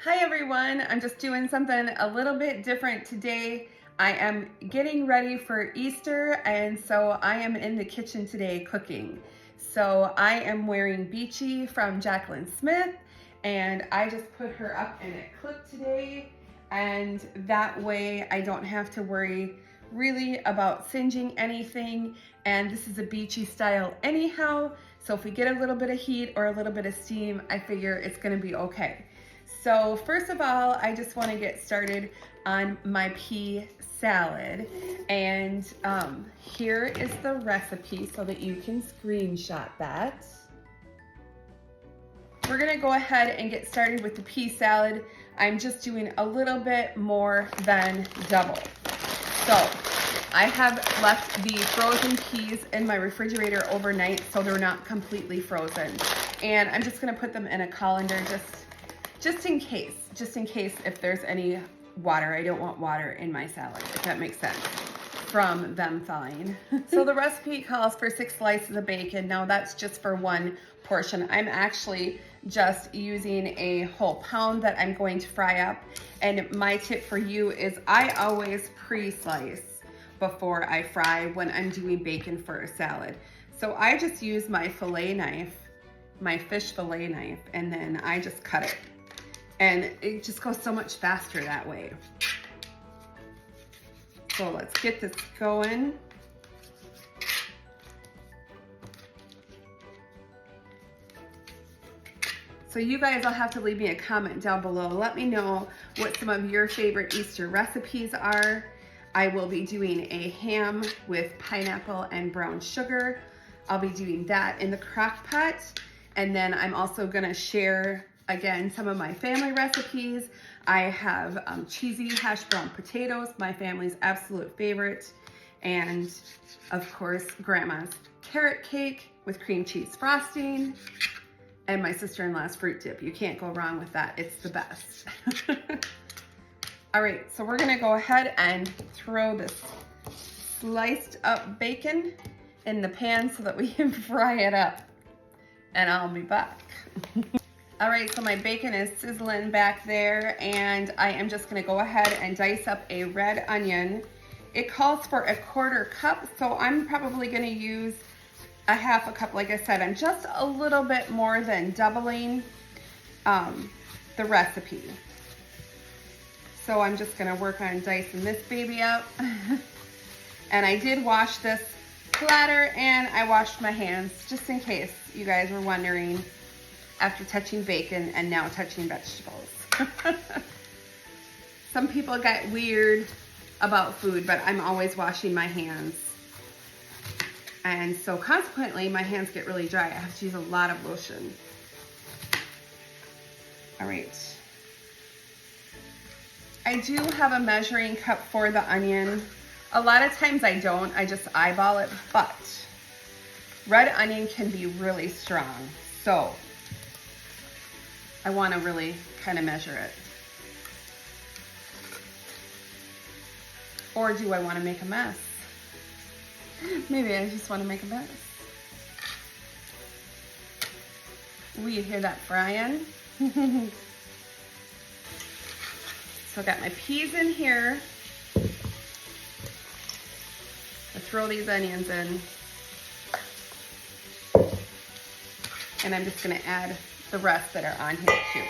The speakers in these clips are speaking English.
Hi everyone, I'm just doing something a little bit different today. I am getting ready for Easter, and so I am in the kitchen today cooking. So I am wearing Beachy from Jaclyn Smith, and I just put her up in a clip today, and that way I don't have to worry really about singeing anything. And this is a Beachy style anyhow, so if we get a little bit of heat or a little bit of steam, I figure it's gonna be okay. So first of all, I just want to get started on my pea salad. And here is the recipe so that you can screenshot that. We're gonna go ahead and get started with the pea salad. I'm just doing a little bit more than double. So I have left the frozen peas in my refrigerator overnight so they're not completely frozen. And I'm just gonna put them in a colander just in case if there's any water. I don't want water in my salad, if that makes sense, from them thawing. So the recipe calls for 6 slices of bacon. Now that's just for one portion. I'm actually just using a whole pound that I'm going to fry up. And my tip for you is I always pre-slice before I fry when I'm doing bacon for a salad. So I just use my fillet knife, my fish fillet knife, and then I just cut it. And it just goes so much faster that way. So let's get this going. So you guys will have to leave me a comment down below. Let me know what some of your favorite Easter recipes are. I will be doing a ham with pineapple and brown sugar. I'll be doing that in the crock pot. And then I'm also gonna share again some of my family recipes. I have cheesy hash brown potatoes, my family's absolute favorite, and of course grandma's carrot cake with cream cheese frosting, and my sister-in-law's fruit dip. You can't go wrong with that, it's the best. All right, so we're gonna go ahead and throw this sliced up bacon in the pan so that we can fry it up, and I'll be back. All right, so my bacon is sizzling back there, and I am just gonna go ahead and dice up a red onion. It calls for a 1/4 cup, so I'm probably gonna use a 1/2 cup. Like I said, I'm just a little bit more than doubling the recipe. So I'm just gonna work on dicing this baby up. And I did wash this platter, and I washed my hands, just in case you guys were wondering, after touching bacon and now touching vegetables. Some people get weird about food, but I'm always washing my hands. And so consequently, my hands get really dry. I have to use a lot of lotion. All right. I do have a measuring cup for the onion. A lot of times I don't, I just eyeball it, but red onion can be really strong. So I want to really kind of measure it. Or do I want to make a mess? Maybe I just want to make a mess. Will you hear that frying? So I got my peas in here. I throw these onions in. And I'm just going to add the rest that are on here too.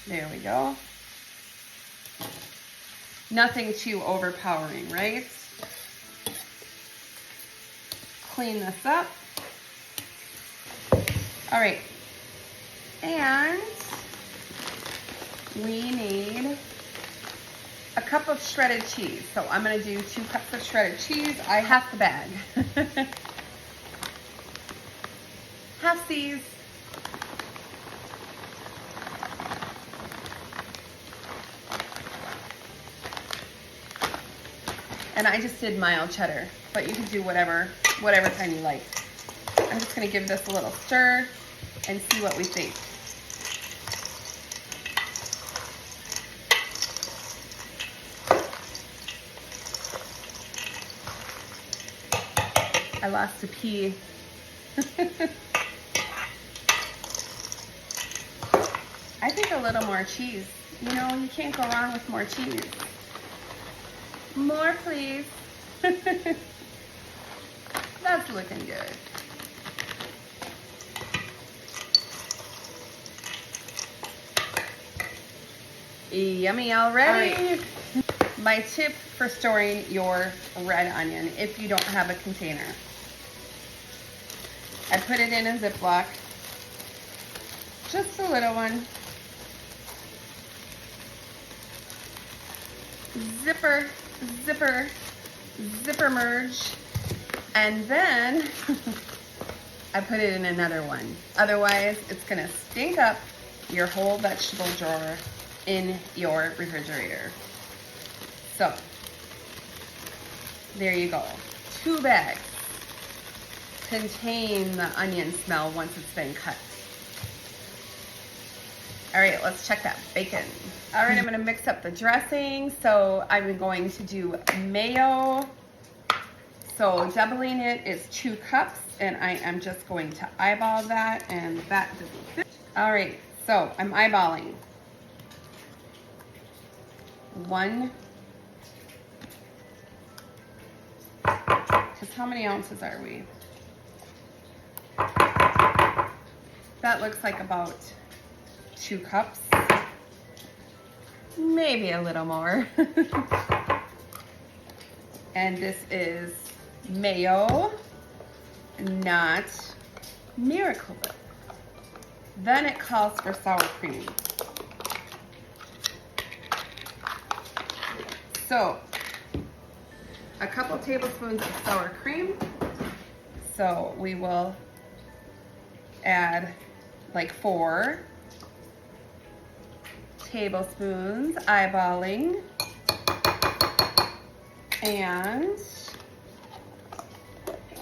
There we go. Nothing too overpowering, right? Clean this up. All right. And we need a cup of shredded cheese. So I'm gonna do 2 cups of shredded cheese. I half the bag. Half these. And I just did mild cheddar, but you can do whatever kind you like. I'm just gonna give this a little stir and see what we think. I lost a pea. I think a little more cheese. You know, you can't go wrong with more cheese. More, please. That's looking good. Yummy already. All right. My tip for storing your red onion, if you don't have a container. I put it in a Ziploc. Just a little one. Zipper, zipper, zipper merge. And then I put it in another one. Otherwise, it's gonna stink up your whole vegetable drawer in your refrigerator. So, there you go. 2 bags contain the onion smell once it's been cut. All right, let's check that bacon. All right, I'm gonna mix up the dressing. So I'm going to do mayo. So doubling it is 2 cups, and I am just going to eyeball that, and that doesn't fit. All right, so I'm eyeballing. 1. Because how many ounces are we? That looks like about 2 cups. Maybe a little more. And this is mayo, not Miracle Whip. Then it calls for sour cream. So, a couple tablespoons of sour cream. So we will add like 4 tablespoons, eyeballing, and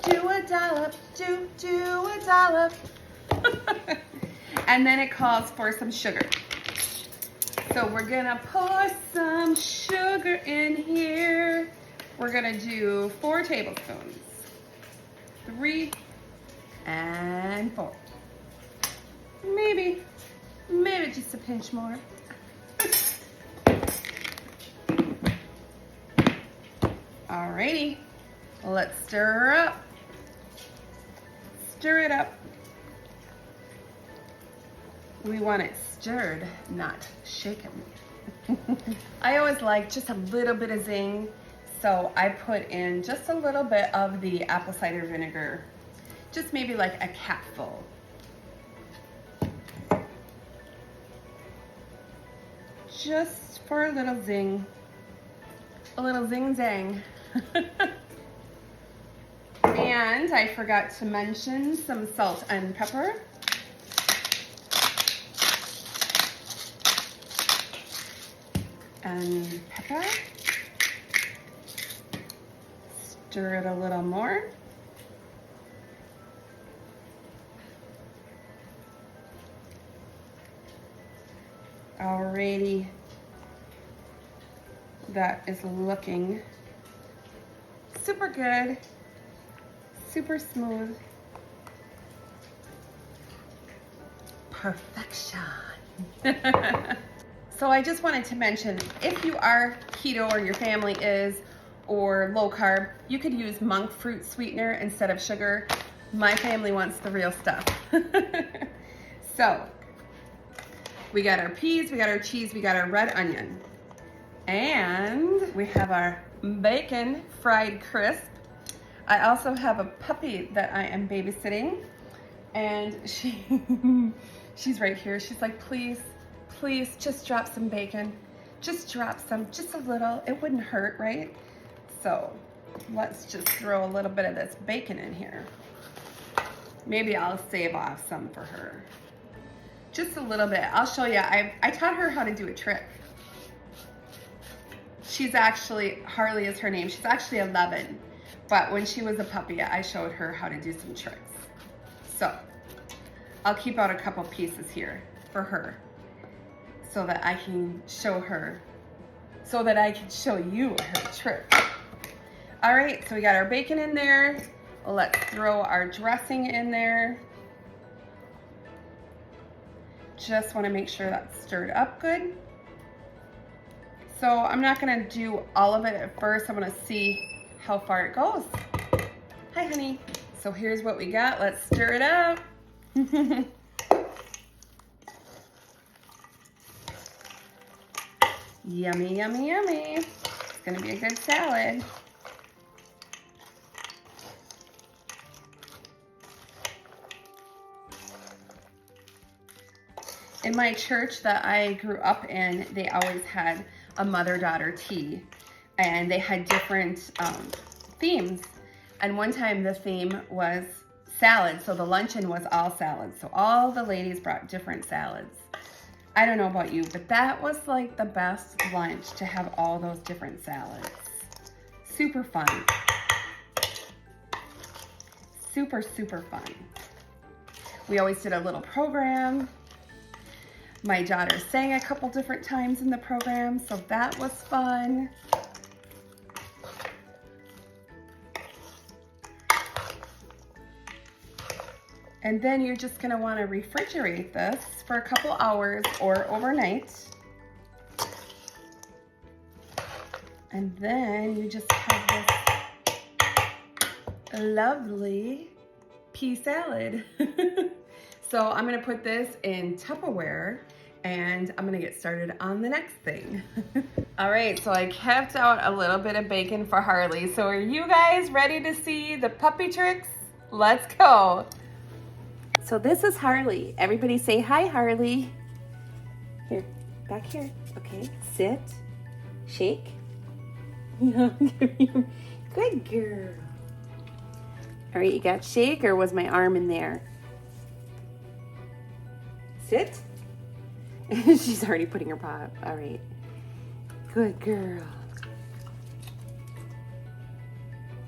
do a dollop, do a dollop. And then it calls for some sugar. So we're gonna pour some sugar in here. We're gonna do 4 tablespoons. 3 and 4. Maybe just a pinch more. Alrighty, let's stir up. Stir it up. We want it stirred, not shaken. I always like just a little bit of zing, so I put in just a little bit of the apple cider vinegar, just maybe like a capful. Just for a little zing zang. And I forgot to mention some salt and pepper. And pepper. Stir it a little more. Alrighty. That is looking super good, super smooth. Perfection. So I just wanted to mention, if you are keto or your family is, or low carb, you could use monk fruit sweetener instead of sugar. My family wants the real stuff. So we got our peas, we got our cheese, we got our red onion. And we have our bacon fried crisp. I also have a puppy that I am babysitting, and she's right here. She's like, please, just drop some bacon. Just drop some, just a little. It wouldn't hurt, right? So let's just throw a little bit of this bacon in here. Maybe I'll save off some for her. Just a little bit. I'll show you. I taught her how to do a trick. She's actually, Harley is her name. She's actually 11. But when she was a puppy, I showed her how to do some tricks. So I'll keep out a couple pieces here for her so that I can show her, so that I can show you her trick. All right, so we got our bacon in there. Let's throw our dressing in there. Just want to make sure that's stirred up good. So I'm not gonna do all of it at first. I want to see how far it goes. Hi, honey. So here's what we got. Let's stir it up. Yummy, yummy, yummy. It's gonna be a good salad. In my church that I grew up in, they always had a mother-daughter tea, and they had different themes. And one time the theme was salad, so the luncheon was all salads. So all the ladies brought different salads. I don't know about you, but that was like the best lunch, to have all those different salads. Super fun. Super, super fun. We always did a little program. My daughter sang a couple different times in the program, so that was fun. And then you're just gonna wanna refrigerate this for a couple hours or overnight. And then you just have this lovely pea salad. So I'm gonna put this in Tupperware, and I'm gonna get started on the next thing. All right, so I kept out a little bit of bacon for Harley. So are you guys ready to see the puppy tricks? Let's go. So this is Harley. Everybody say hi, Harley. Here, back here. Okay, sit, shake. Good girl. All right, you got shake, or was my arm in there? Sit. She's already putting her paw up. All right. Good girl.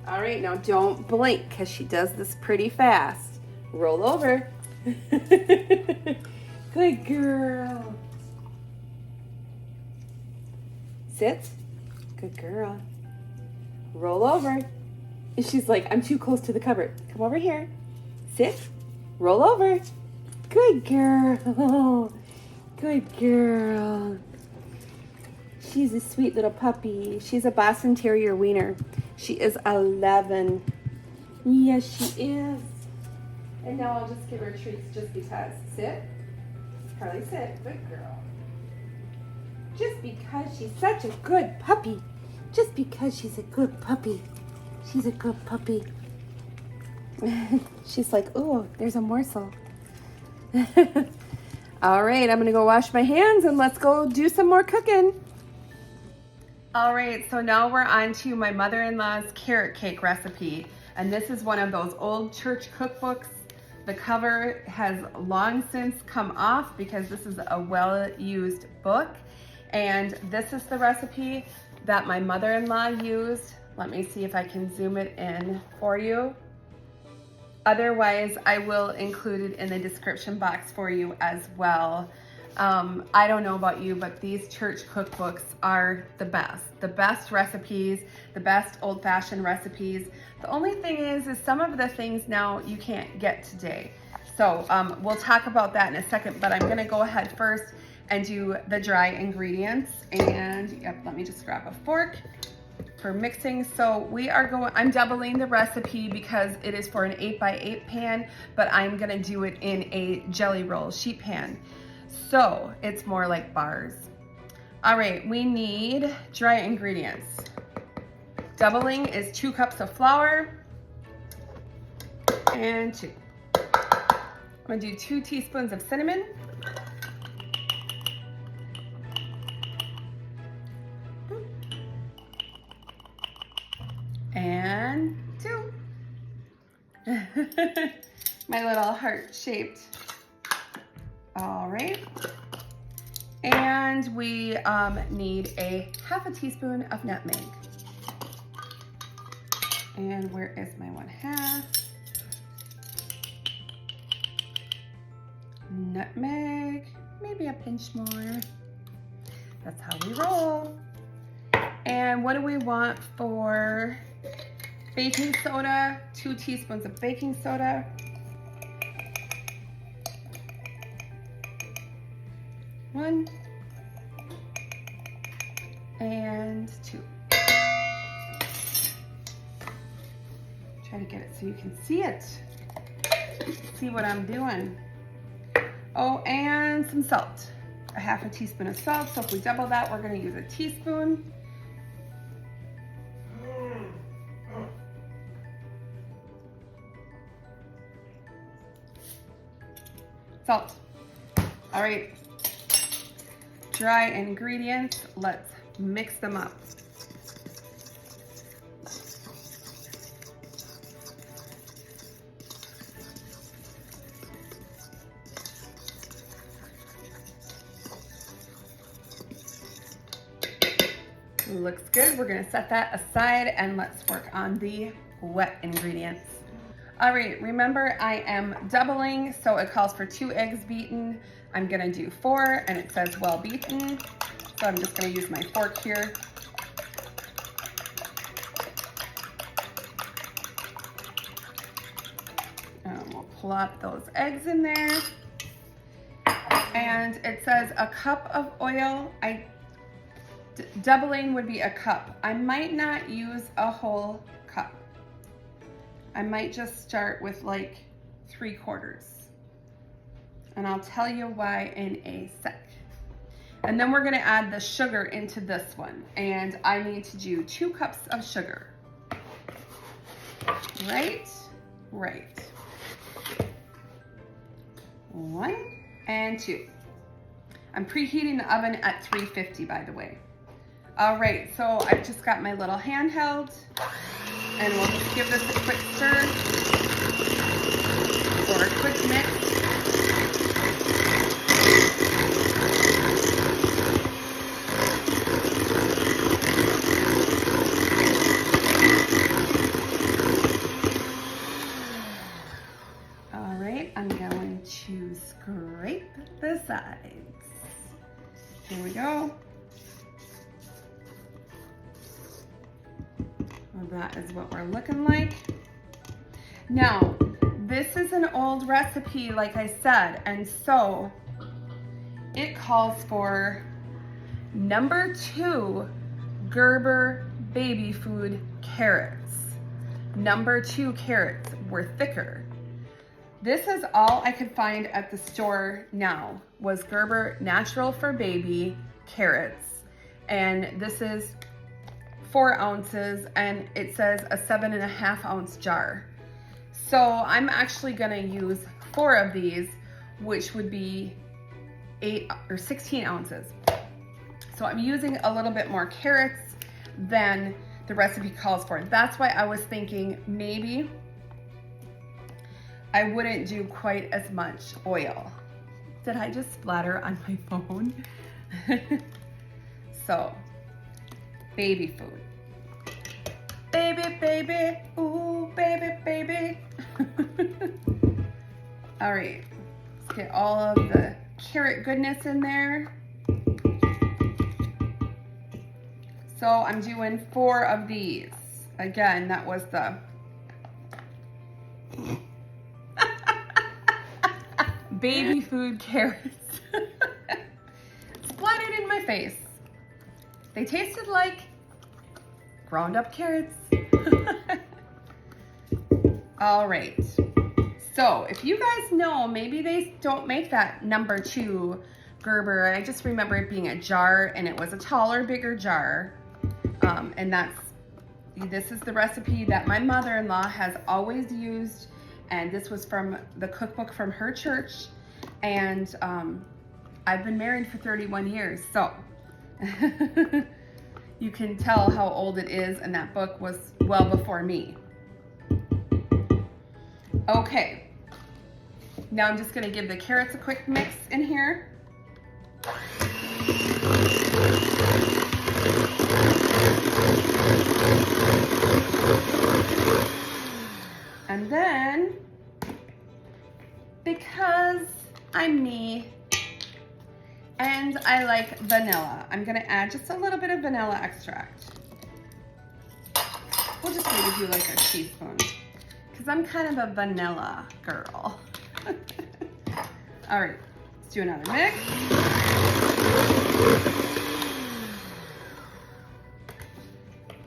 All right, now don't blink, because she does this pretty fast. Roll over. Good girl. Sit. Good girl. Roll over. And she's like, I'm too close to the cupboard. Come over here. Sit. Roll over. Good girl. Good girl. She's a sweet little puppy. She's a Boston Terrier wiener. She is 11. Yes, she is. And now I'll just give her treats just because. Sit. Carly, sit. Good girl. Just because she's such a good puppy. Just because she's a good puppy. She's a good puppy. She's like, oh, there's a morsel. All right, I'm gonna go wash my hands and let's go do some more cooking. All right, so now we're on to my mother-in-law's carrot cake recipe. And this is one of those old church cookbooks. The cover has long since come off because this is a well-used book. And this is the recipe that my mother-in-law used. Let me see if I can zoom it in for you. Otherwise, I will include it in the description box for you as well. I don't know about you, but these church cookbooks are the best recipes, the best old-fashioned recipes. The only thing is some of the things now you can't get today. So we'll talk about that in a second, but I'm gonna go ahead first and do the dry ingredients. And yep, let me just grab a fork for mixing. So we are going, I'm doubling the recipe because it is for an 8x8 pan, but I'm gonna do it in a jelly roll sheet pan. So it's more like bars. All right, we need dry ingredients. Doubling is 2 cups of flour and 2. I'm gonna do 2 teaspoons of cinnamon. And 2. My little heart-shaped. All right. And we need a ½ teaspoon of nutmeg. And where is my 1/2? Nutmeg, maybe a pinch more. That's how we roll. And what do we want for baking soda? 2 teaspoons of baking soda. 1 and 2. Try to get it so you can see it. See what I'm doing. Oh, and some salt. A half a teaspoon of salt. So if we double that, we're going to use a teaspoon. Salt. All right. Dry ingredients. Let's mix them up. Looks good. We're gonna set that aside and let's work on the wet ingredients. All right, remember I am doubling, so it calls for 2 eggs beaten. I'm gonna do 4 and it says well beaten. So I'm just gonna use my fork here. And we'll plop those eggs in there. And it says a cup of oil. Doubling would be a cup. I might not use a whole cup. I might just start with like 3/4. And I'll tell you why in a sec. And then we're gonna add the sugar into this one. And I need to do 2 cups of sugar. Right. 1 and 2. I'm preheating the oven at 350, by the way. All right, so I've just got my little handheld and we'll just give this a quick stir or a quick mix. All right, I'm going to scrape the sides. Here we go. Well, that is what we're looking like. Now, this is an old recipe, like I said, and so it calls for number 2 Gerber baby food carrots. Number 2 carrots were thicker. This is all I could find at the store now was Gerber Natural for Baby carrots. And this is 4 ounces and it says a 7.5 ounce jar. So I'm actually gonna use 4 of these, which would be 8 or 16 ounces. So I'm using a little bit more carrots than the recipe calls for. That's why I was thinking maybe I wouldn't do quite as much oil. Did I just splatter on my phone? So, baby food. Baby, baby, ooh, baby, baby. All right, let's get all of the carrot goodness in there. So I'm doing 4 of these. Again, that was the baby food carrots. Splattered in my face. They tasted like ground up carrots. All right. So if you guys know, maybe they don't make that number 2 Gerber. I just remember it being a jar and it was a taller, bigger jar. And this is the recipe that my mother-in-law has always used. And this was from the cookbook from her church. And I've been married for 31 years. So you can tell how old it is. And that book was well before me. Okay. Now I'm just going to give the carrots a quick mix in here. And then, because I'm me and I like vanilla, I'm gonna add just a little bit of vanilla extract. We'll just maybe do like a teaspoon because I'm kind of a vanilla girl. All right, Let's do another mix.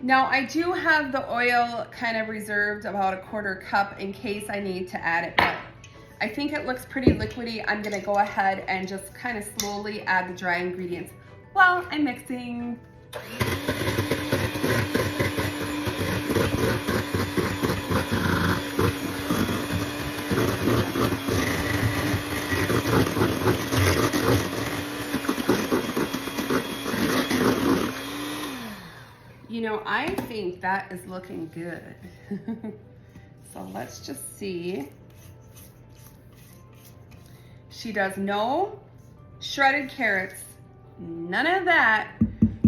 Now I do have the oil kind of reserved, about a 1/4 cup, in case I need to add it, but I think it looks pretty liquidy. I'm gonna go ahead and just kind of slowly add the dry ingredients while I'm mixing. You know, I think that is looking good. So let's just see. She does no shredded carrots, none of that.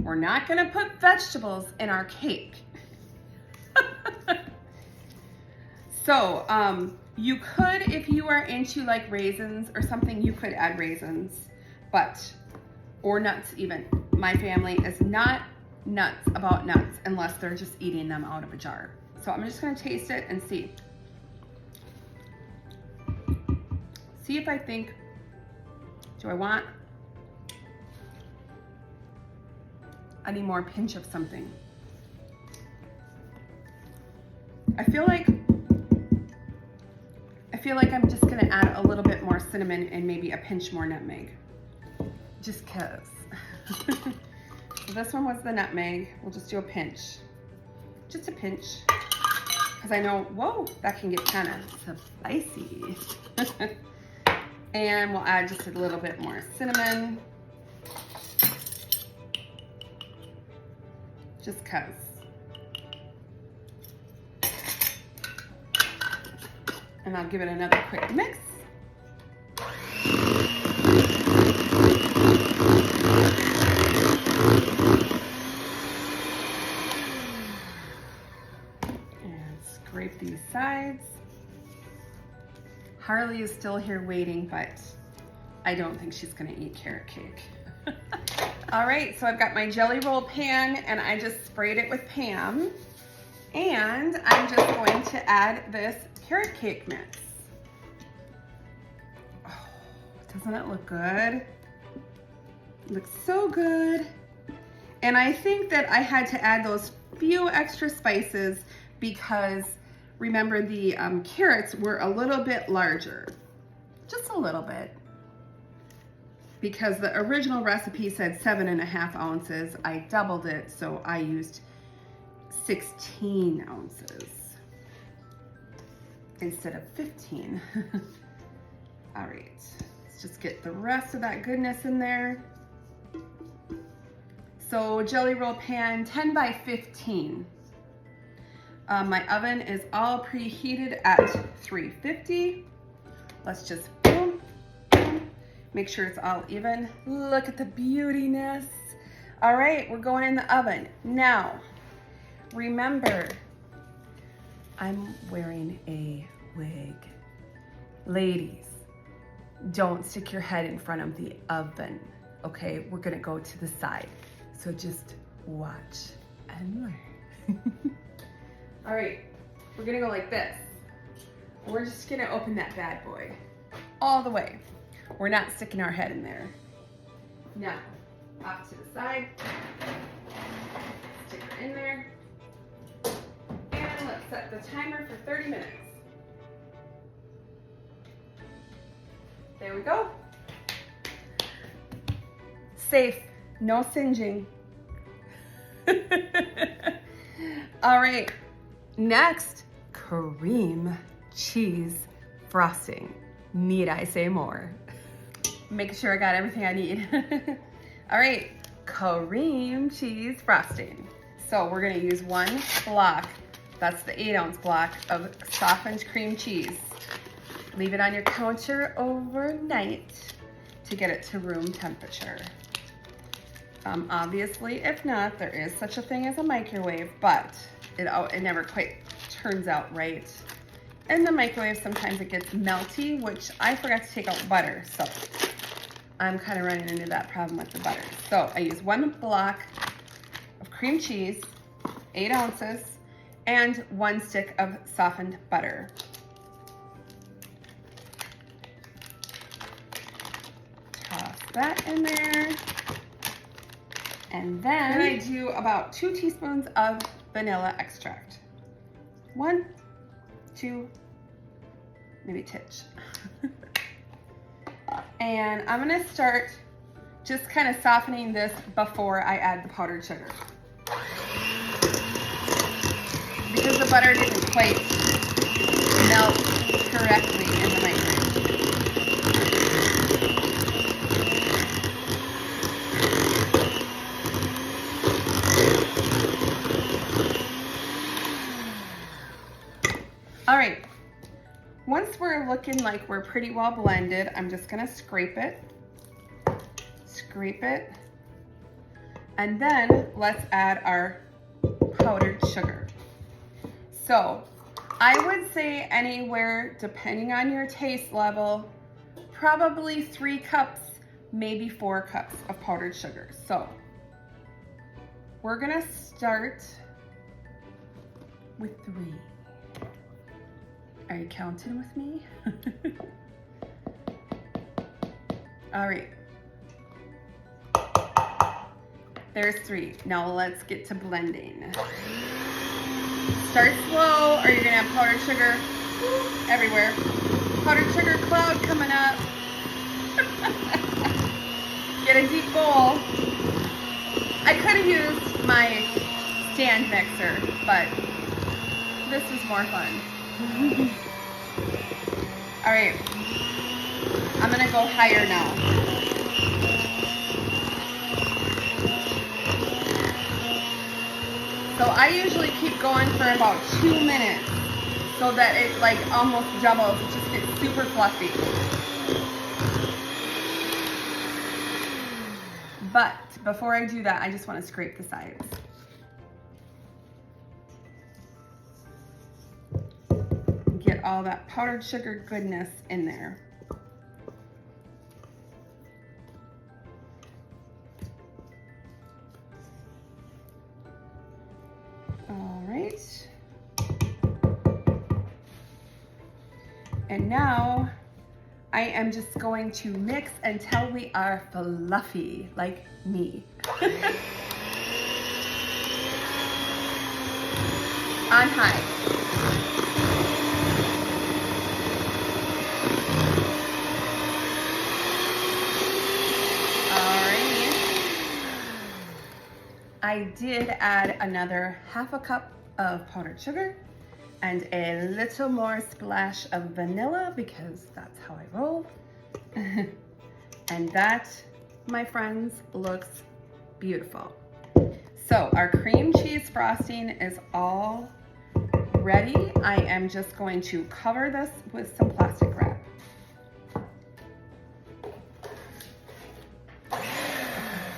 We're not gonna put vegetables in our cake. So you could, if you are into like raisins or something, you could add raisins, or nuts even. My family is not nuts about nuts unless they're just eating them out of a jar. So I'm just gonna taste it and see. See if I think, do I want any more pinch of something? I feel like I'm just gonna add a little bit more cinnamon and maybe a pinch more nutmeg, just cause. So this one was the nutmeg. We'll just do a pinch, just a pinch, because I know, whoa, that can get kind of spicy. And we'll add just a little bit more cinnamon, just cause. And I'll give it another quick mix. And scrape these sides. Harley is still here waiting, but I don't think she's gonna eat carrot cake. All right, so I've got my jelly roll pan and I just sprayed it with Pam. And I'm just going to add this carrot cake mix. Oh, doesn't it look good? It looks so good. And I think that I had to add those few extra spices because remember the carrots were a little bit larger, just a little bit. Because the original recipe said 7.5 ounces. I doubled it, so I used 16 ounces instead of 15. All right, let's just get the rest of that goodness in there. So jelly roll pan, 10 by 15. My oven is all preheated at 350. Let's just boom, boom. Make sure it's all even. Look at the beautiness. All right, we're going in the oven. Now, remember, I'm wearing a wig. Ladies, don't stick your head in front of the oven, okay? We're gonna go to the side. So just watch and learn. All right, we're gonna go like this. We're just gonna open that bad boy all the way. We're not sticking our head in there. Now, off to the side. Stick her in there. And let's set the timer for 30 minutes. There we go. Safe, no singeing. All right, next, cream cheese frosting. Need I say more? Making sure I got everything I need. All right, cream cheese frosting. So we're gonna use 1 block, that's the 8-ounce block of softened cream cheese. Leave it on your counter overnight to get it to room temperature. Obviously, if not, there is such a thing as a microwave, but it never quite turns out right. In the microwave, sometimes it gets melty, which I forgot to take out butter, so I'm kind of running into that problem with the butter. So I use 1 block of cream cheese, 8 ounces, and 1 stick of softened butter. that in there. And then I do about 2 teaspoons of vanilla extract. 1, 2, maybe titch. And I'm gonna start just kind of softening this before I add the powdered sugar. Because the butter didn't quite melt correctly in the microwave. All right, once we're looking like we're pretty well blended, I'm just gonna scrape it, and then let's add our powdered sugar. So I would say anywhere, depending on your taste level, probably 3 cups, maybe 4 cups of powdered sugar. So we're gonna start with 3. Are you counting with me? All right. There's 3. Now let's get to blending. Start slow or you're gonna have powdered sugar everywhere. Powdered sugar cloud coming up. Get a deep bowl. I could have used my stand mixer, but this was more fun. All right, I'm gonna go higher now. So I usually keep going for about 2 minutes so that it like almost doubles, it just gets super fluffy. But before I do that, I just want to scrape the sides. Get all that powdered sugar goodness in there. All right. And now I am just going to mix until we are fluffy, like me. On high. I did add another 1/2 cup of powdered sugar and a little more splash of vanilla because that's how I roll. And that, my friends, looks beautiful. So our cream cheese frosting is all ready. I am just going to cover this with some plastic wrap.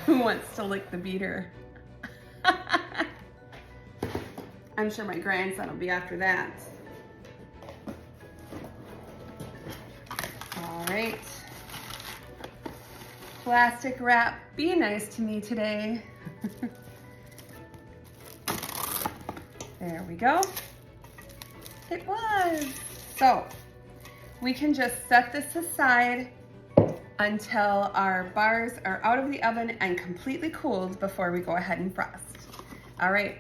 Who wants to lick the beater? I'm sure my grandson will be after that. All right. Plastic wrap, be nice to me today. There we go. It was. So we can just set this aside until our bars are out of the oven and completely cooled before we go ahead and frost. All right,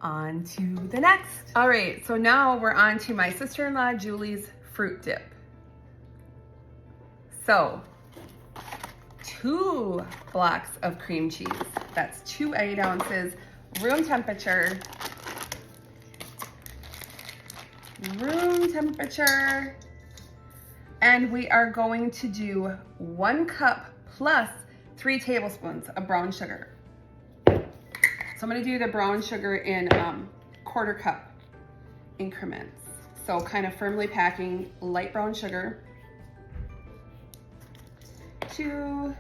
on to the next. All right, so now we're on to my sister-in-law Julie's fruit dip. So 2 blocks of cream cheese. That's 2 8 ounces, room temperature. And we are going to do 1 cup plus 3 tablespoons of brown sugar. So I'm gonna do the brown sugar in 1/4 cup increments. So kind of firmly packing light brown sugar. 2,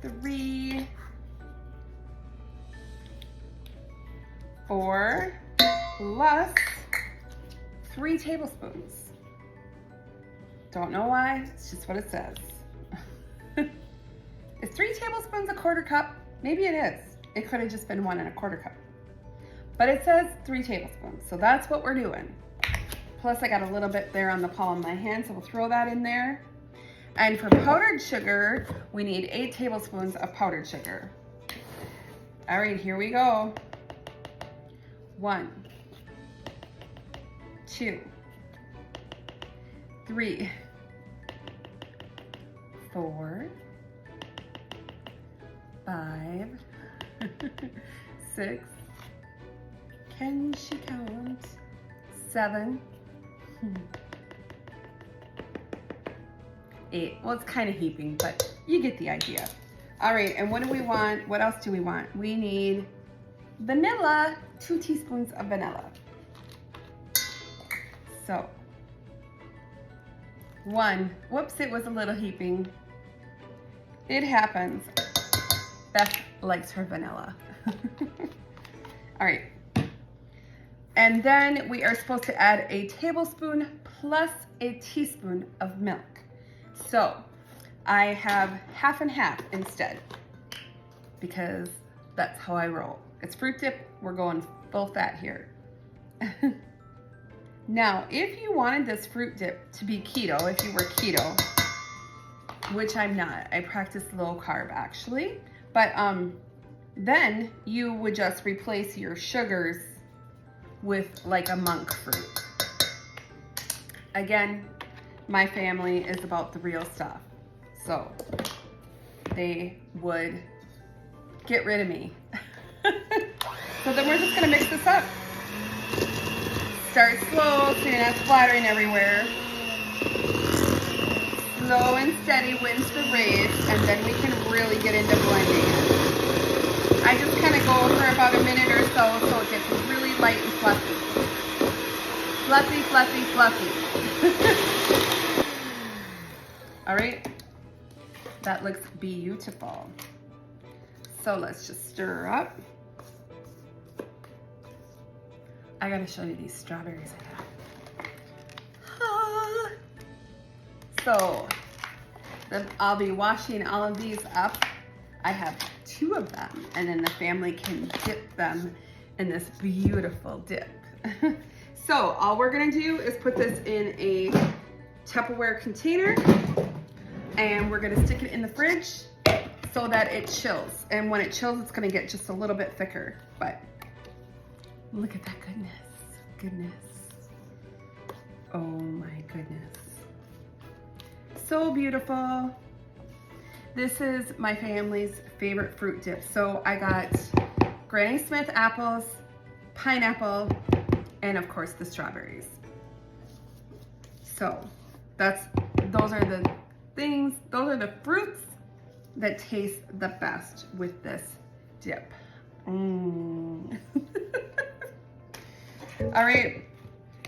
3, 4, plus 3 tablespoons. Don't know why, it's just what it says. Is 3 tablespoons a 1/4 cup? Maybe it is. It could have just been 1 1/4 cup. But it says 3 tablespoons, so that's what we're doing. Plus I got a little bit there on the palm of my hand, so we'll throw that in there. And for powdered sugar, we need 8 tablespoons of powdered sugar. All right, here we go. 1, 2, 3, 4, 5, 6, can she count? 7, 8. Well, it's kind of heaping, but you get the idea. All right, and what do we want? What else do we want? We need vanilla, 2 teaspoons of vanilla. So, 1, whoops, it was a little heaping. It happens. Beth likes her vanilla. All right. And then we are supposed to add a tablespoon plus a teaspoon of milk. So I have half and half instead because that's how I roll. It's fruit dip. We're going full fat here. Now, if you wanted this fruit dip to be keto, if you were keto, which I'm not, I practice low carb actually, but then you would just replace your sugars with like a monk fruit. Again, my family is about the real stuff, so they would get rid of me. So then we're just gonna mix this up. Start slow so you're not splattering everywhere. Slow and steady wins the race, and then we can really get into blending. I just kind of go for about a minute or so it gets really light and fluffy. Fluffy, fluffy, fluffy. All right, that looks beautiful. So let's just stir up. I gotta show you these strawberries I got. Ah. So then I'll be washing all of these up. I have 2 of them, and then the family can dip them in this beautiful dip. So all we're gonna do is put this in a Tupperware container, and we're gonna stick it in the fridge so that it chills. And when it chills, it's gonna get just a little bit thicker, but look at that goodness. Oh my goodness. So beautiful. This is my family's favorite fruit dip. So I got Granny Smith apples, pineapple, and of course the strawberries. So those are the things, those are the fruits that taste the best with this dip. All right,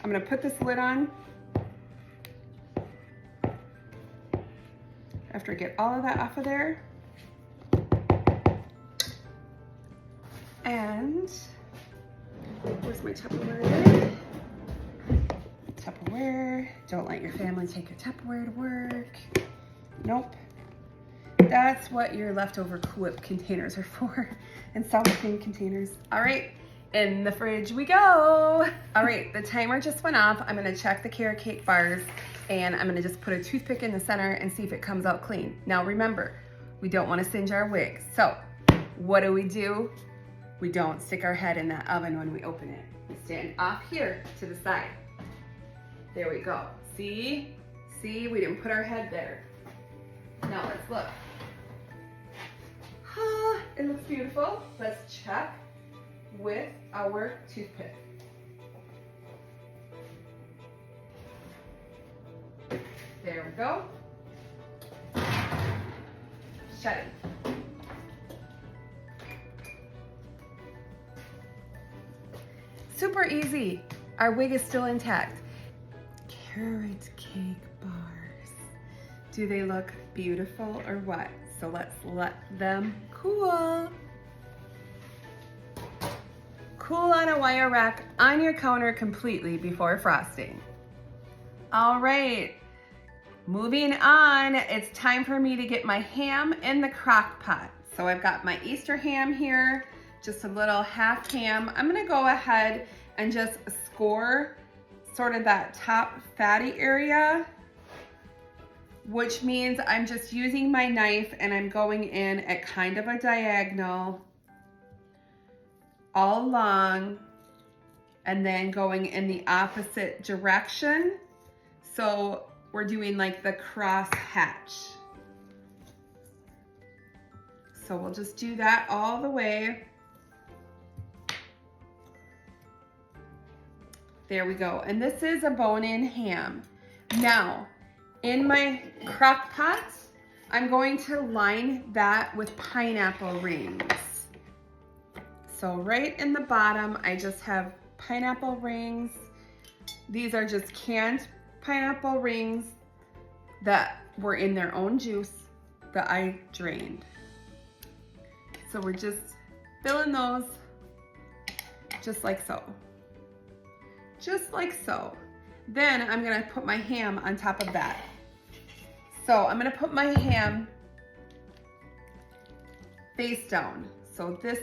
I'm gonna put this lid on. After I get all of that off of there. And where's my Tupperware? Tupperware. Don't let your family take your Tupperware to work. Nope. That's what your leftover Cool Whip containers are for, and sour cream containers. All right, in the fridge we go. All right, the timer just went off. I'm gonna check the carrot cake bars, and I'm gonna just put a toothpick in the center and see if it comes out clean. Now remember, we don't wanna singe our wigs. So what do? We don't stick our head in that oven when we open it. We stand off here to the side. There we go. See, we didn't put our head there. Now let's look. It looks beautiful. Let's check with our toothpick. There we go. Shut it. Super easy. Our wig is still intact. Carrot cake bars. Do they look beautiful or what? So let's let them cool. Cool on a wire rack on your counter completely before frosting. All right, moving on. It's time for me to get my ham in the crock pot. So I've got my Easter ham here, just a little half ham. I'm gonna go ahead and just score sort of that top fatty area. which means I'm just using my knife and I'm going in at kind of a diagonal all along and then going in the opposite direction. So we're doing like the cross hatch. So we'll just do that all the way. There we go. And this is a bone-in ham. Now, in my crock pot, I'm going to line that with pineapple rings. So right in the bottom, I just have pineapple rings. These are just canned pineapple rings that were in their own juice that I drained. So we're just filling those just like so. Just like so. Then I'm gonna put my ham on top of that. So I'm gonna put my ham face down. So this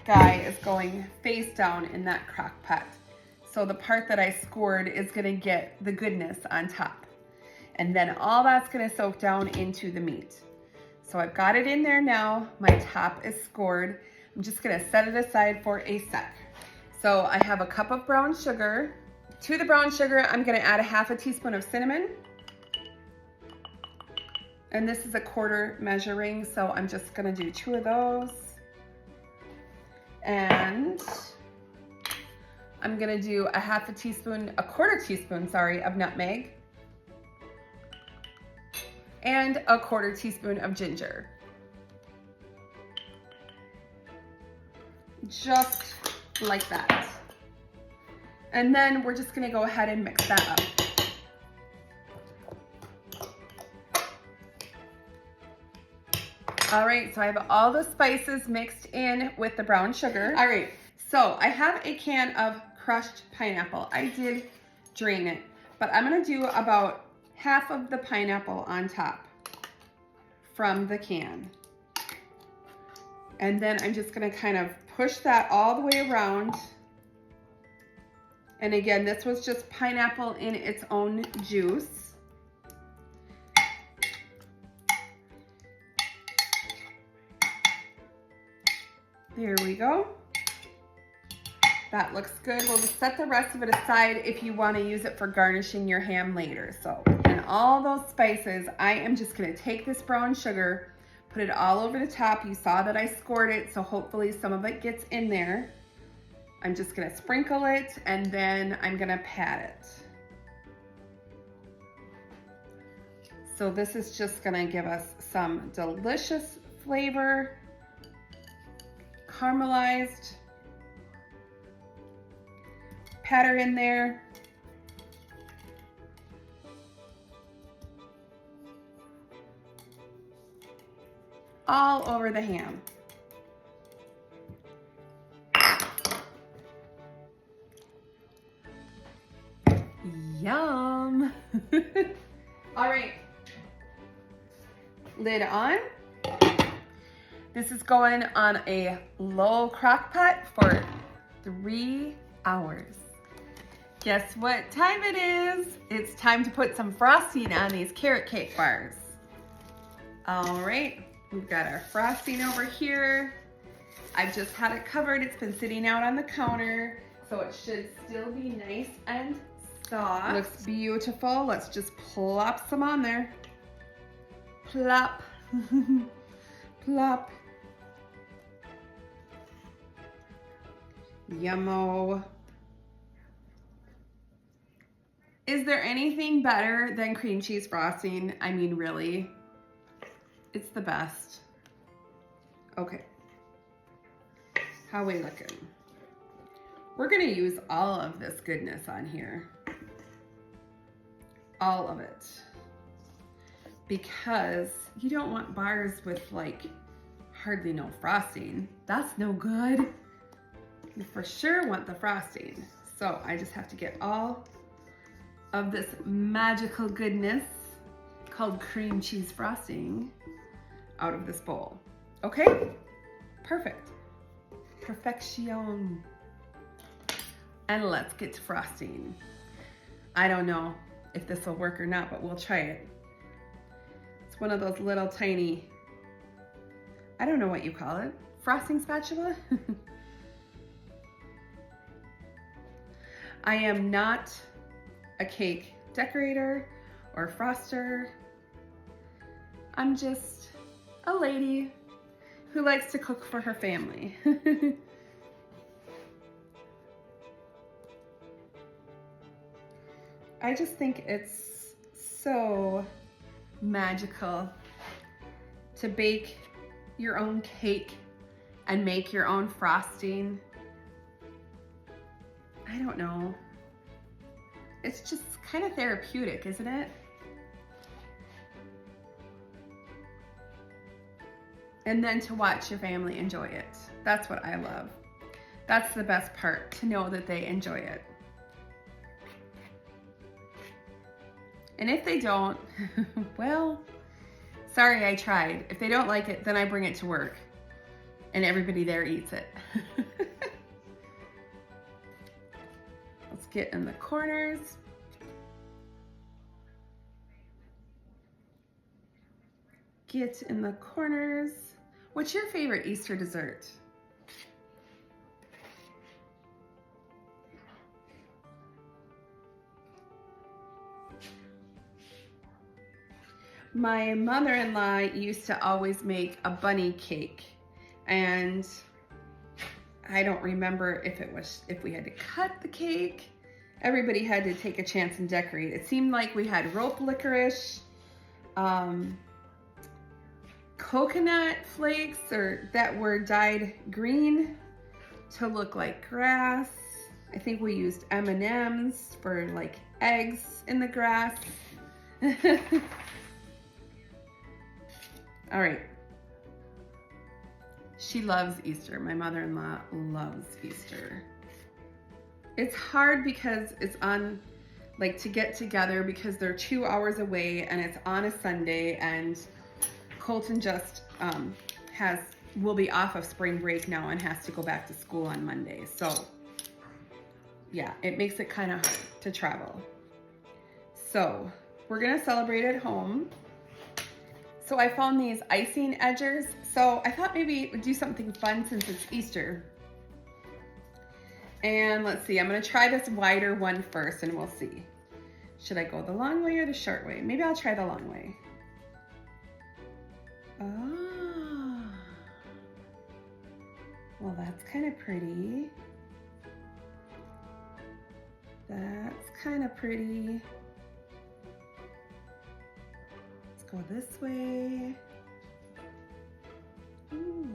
guy is going face down in that crock pot. So the part that I scored is gonna get the goodness on top. And then all that's gonna soak down into the meat. So I've got it in there now. My top is scored. I'm just gonna set it aside for a sec. So I have a cup of brown sugar. To the brown sugar, I'm gonna add a half a teaspoon of cinnamon. And this is a quarter measuring, so I'm just gonna do 2 of those. And I'm gonna do a quarter teaspoon, of nutmeg. And a quarter teaspoon of ginger. Just like that. And then we're just gonna go ahead and mix that up. All right, so I have all the spices mixed in with the brown sugar. All right, so I have a can of crushed pineapple. I did drain it, but I'm gonna do about half of the pineapple on top from the can. And then I'm just gonna kind of push that all the way around. And again, this was just pineapple in its own juice. There we go. That looks good. We'll just set the rest of it aside if you want to use it for garnishing your ham later. So, and all those spices, I am just going to take this brown sugar, put it all over the top. You saw that I scored it, so hopefully some of it gets in there. I'm just going to sprinkle it and then I'm going to pat it. So this is just going to give us some delicious flavor, caramelized. Pat her in there. All over the ham. Yum. All right. Lid on. This is going on a low crock pot for 3 hours. Guess what time it is? It's time to put some frosting on these carrot cake bars. All right, we've got our frosting over here. I've just had it covered. It's been sitting out on the counter, so it should still be nice and soft. Looks beautiful. Let's just plop some on there. Plop. Plop. Yummo. Is there anything better than cream cheese frosting? I mean, really, it's the best. Okay, how are we looking? We're gonna use all of this goodness on here. All of it. Because you don't want bars with like hardly no frosting. That's no good. You for sure want the frosting. So I just have to get all of this magical goodness called cream cheese frosting out of this bowl. Okay? Perfect. Perfection. And let's get to frosting. I don't know if this will work or not, but we'll try it. It's one of those little tiny, I don't know what you call it, frosting spatula? I am not a cake decorator or froster. I'm just a lady who likes to cook for her family. I just think it's so magical to bake your own cake and make your own frosting. I don't know. It's just kind of therapeutic, isn't it? And then to watch your family enjoy it. That's what I love. That's the best part, to know that they enjoy it. And if they don't, well, sorry I tried. If they don't like it, then I bring it to work and everybody there eats it. Let's get in the corners. Get in the corners. What's your favorite Easter dessert? My mother-in-law used to always make a bunny cake, and I don't remember if we had to cut the cake. Everybody had to take a chance and decorate. It seemed like we had rope licorice, coconut flakes that were dyed green to look like grass. I think we used M&Ms for like eggs in the grass. All right. She loves Easter. My mother-in-law loves Easter. It's hard because it's on, like, to get together because they're 2 hours away and it's on a Sunday, and Colton just will be off of spring break now and has to go back to school on Monday. So yeah, it makes it kind of hard to travel. So we're gonna celebrate at home. So I found these icing edgers. So I thought maybe we'd do something fun since it's Easter. And let's see, I'm gonna try this wider one first and we'll see. Should I go the long way or the short way? Maybe I'll try the long way. Oh, well, that's kind of pretty. That's kind of pretty. Let's go this way. Ooh.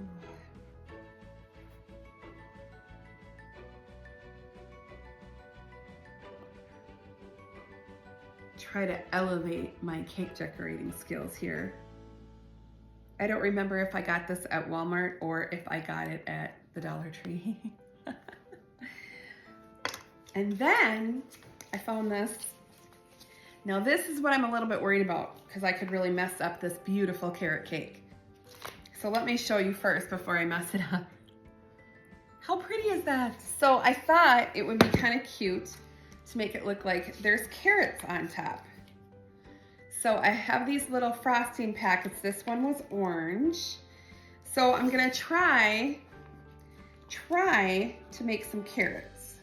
Try to elevate my cake decorating skills here. I don't remember if I got this at Walmart or if I got it at the Dollar Tree. And then I found this. Now this is what I'm a little bit worried about because I could really mess up this beautiful carrot cake. So let me show you first before I mess it up. How pretty is that? So I thought it would be kind of cute to make it look like there's carrots on top. So I have these little frosting packets. This one was orange. So I'm gonna try to make some carrots.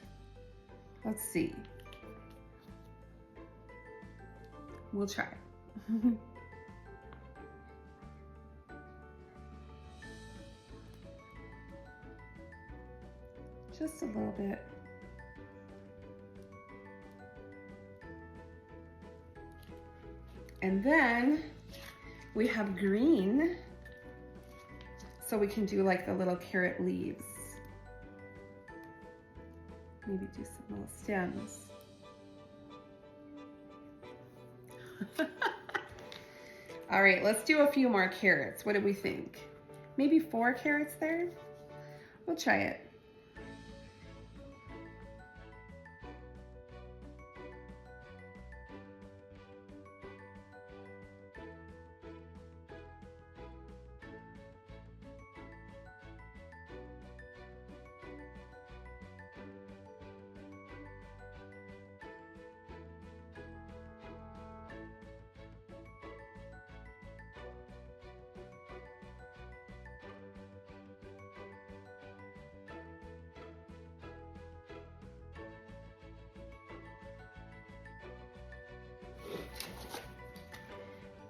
Let's see. We'll try. Just a little bit. And then we have green, so we can do like the little carrot leaves. Maybe do some little stems. All right, let's do a few more carrots. What do we think? Maybe 4 carrots there? We'll try it.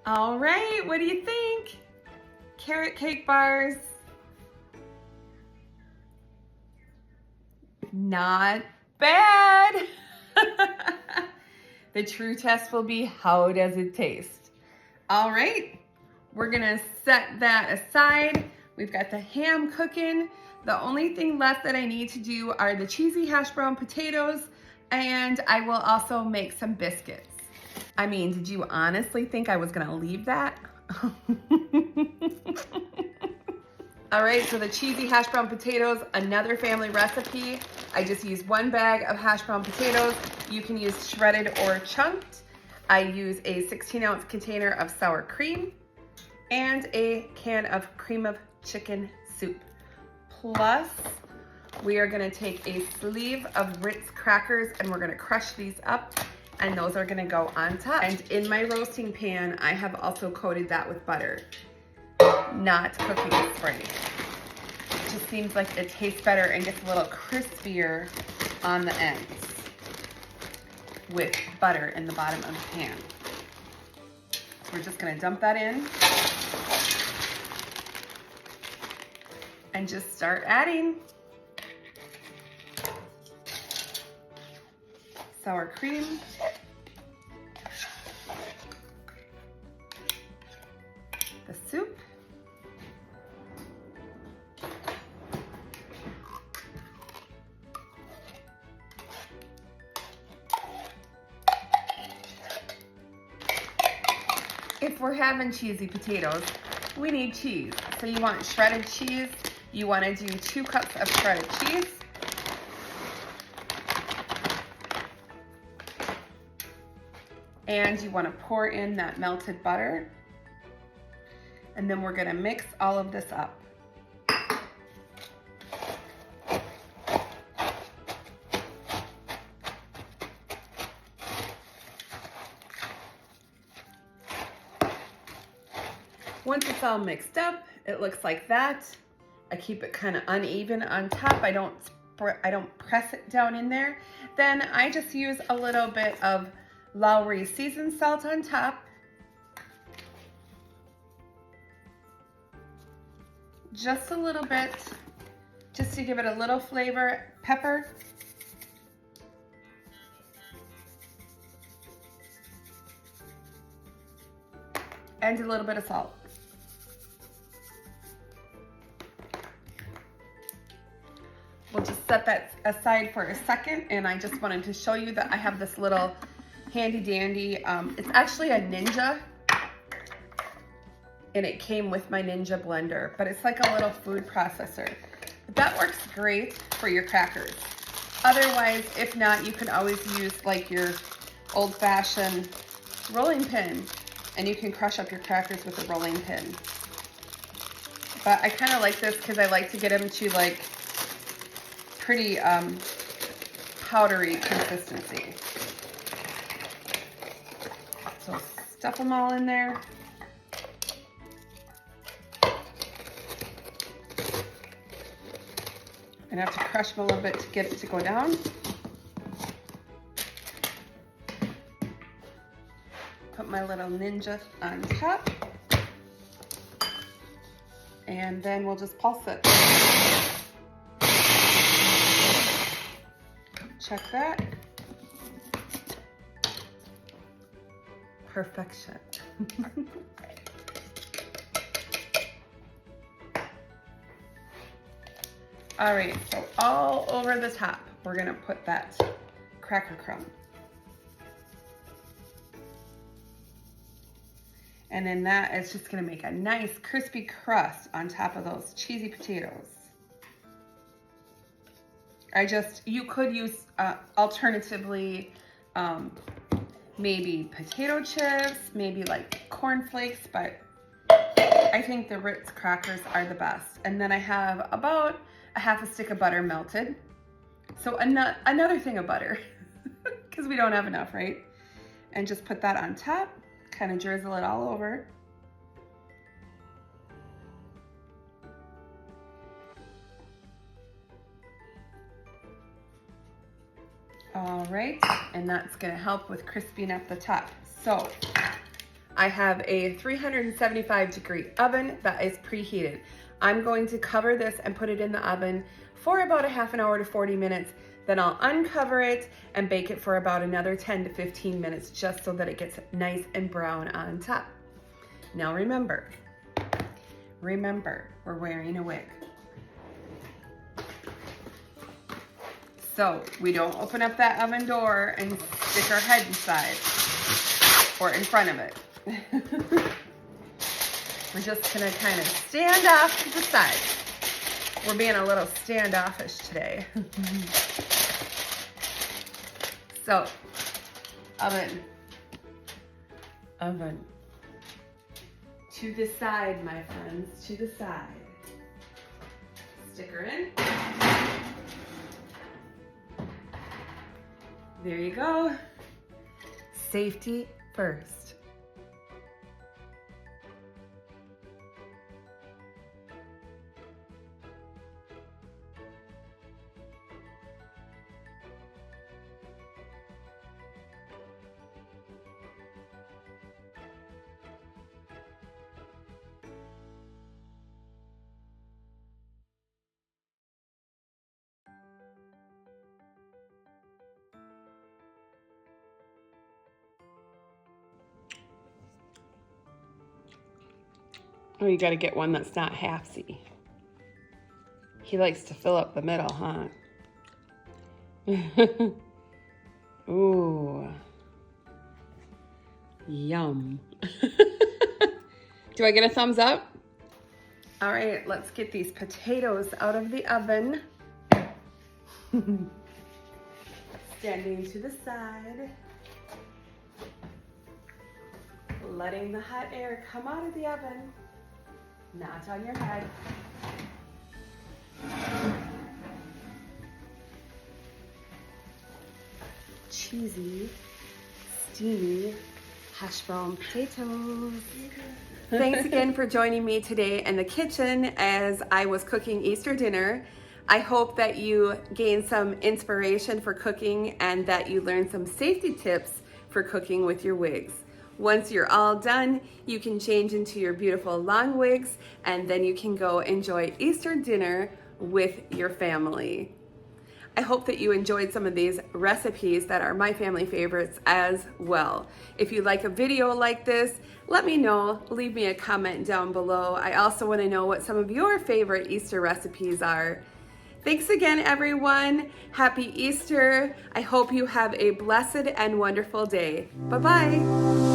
All right, what do you think? Carrot cake bars. Not bad. The true test will be, how does it taste? All right, we're gonna set that aside. We've got the ham cooking. The only thing left that I need to do are the cheesy hash brown potatoes, and I will also make some biscuits. I mean, did you honestly think I was gonna leave that? All right, so the cheesy hash brown potatoes, another family recipe. I just use 1 bag of hash brown potatoes. You can use shredded or chunked. I use a 16-ounce container of sour cream and a can of cream of chicken soup. Plus, we are gonna take a sleeve of Ritz crackers and we're gonna crush these up, and those are gonna go on top. And in my roasting pan, I have also coated that with butter, not cooking spray. It just seems like it tastes better and gets a little crispier on the ends with butter in the bottom of the pan. So we're just gonna dump that in and just start adding sour cream, the soup, if we're having cheesy potatoes, we need cheese. So you want shredded cheese. You want to do 2 cups of shredded cheese. And you want to pour in that melted butter. And then we're going to mix all of this up. Once it's all mixed up, it looks like that. I keep it kind of uneven on top. I don't press it down in there. Then I just use a little bit of Lowry seasoned salt on top. Just a little bit, just to give it a little flavor. Pepper. And a little bit of salt. We'll just set that aside for a second, and I just wanted to show you that I have this little handy dandy, it's actually a Ninja, and it came with my Ninja blender, but it's like a little food processor. But that works great for your crackers. Otherwise, if not, you can always use like your old-fashioned rolling pin, and you can crush up your crackers with a rolling pin. But I kind of like this because I like to get them to like pretty powdery consistency. So stuff them all in there. And I have to crush them a little bit to get it to go down. Put my little Ninja on top. And then we'll just pulse it. Check that. Perfection. All right, so all over the top, we're gonna put that cracker crumb. And then that is just gonna make a nice crispy crust on top of those cheesy potatoes. You could use alternatively maybe potato chips, maybe like corn flakes, but I think the Ritz crackers are the best. And then I have about a half a stick of butter melted. So another thing of butter, because we don't have enough, right? And just put that on top, kind of drizzle it all over. All right, and that's gonna help with crisping up the top. So I have a 375 degree oven that is preheated. I'm going to cover this and put it in the oven for about a half an hour to 40 minutes. Then I'll uncover it and bake it for about another 10 to 15 minutes just so that it gets nice and brown on top. Now remember, we're wearing a wig. So we don't open up that oven door and stick our head inside or in front of it. We're just gonna kind of stand off to the side. We're being a little standoffish today. So, oven. To the side, my friends, to the side. Stick her in. There you go. Safety first. Oh, you got to get one that's not halfsy. He likes to fill up the middle, huh? Ooh. Yum. Do I get a thumbs up? All right, let's get these potatoes out of the oven. Standing to the side. Letting the hot air come out of the oven. Not on your head. Cheesy, steamy hash brown potatoes. Thanks again for joining me today in the kitchen as I was cooking Easter dinner. I hope that you gained some inspiration for cooking and that you learned some safety tips for cooking with your wigs. Once you're all done, you can change into your beautiful long wigs and then you can go enjoy Easter dinner with your family. I hope that you enjoyed some of these recipes that are my family favorites as well. If you like a video like this, let me know. Leave me a comment down below. I also want to know what some of your favorite Easter recipes are. Thanks again, everyone. Happy Easter. I hope you have a blessed and wonderful day. Bye-bye.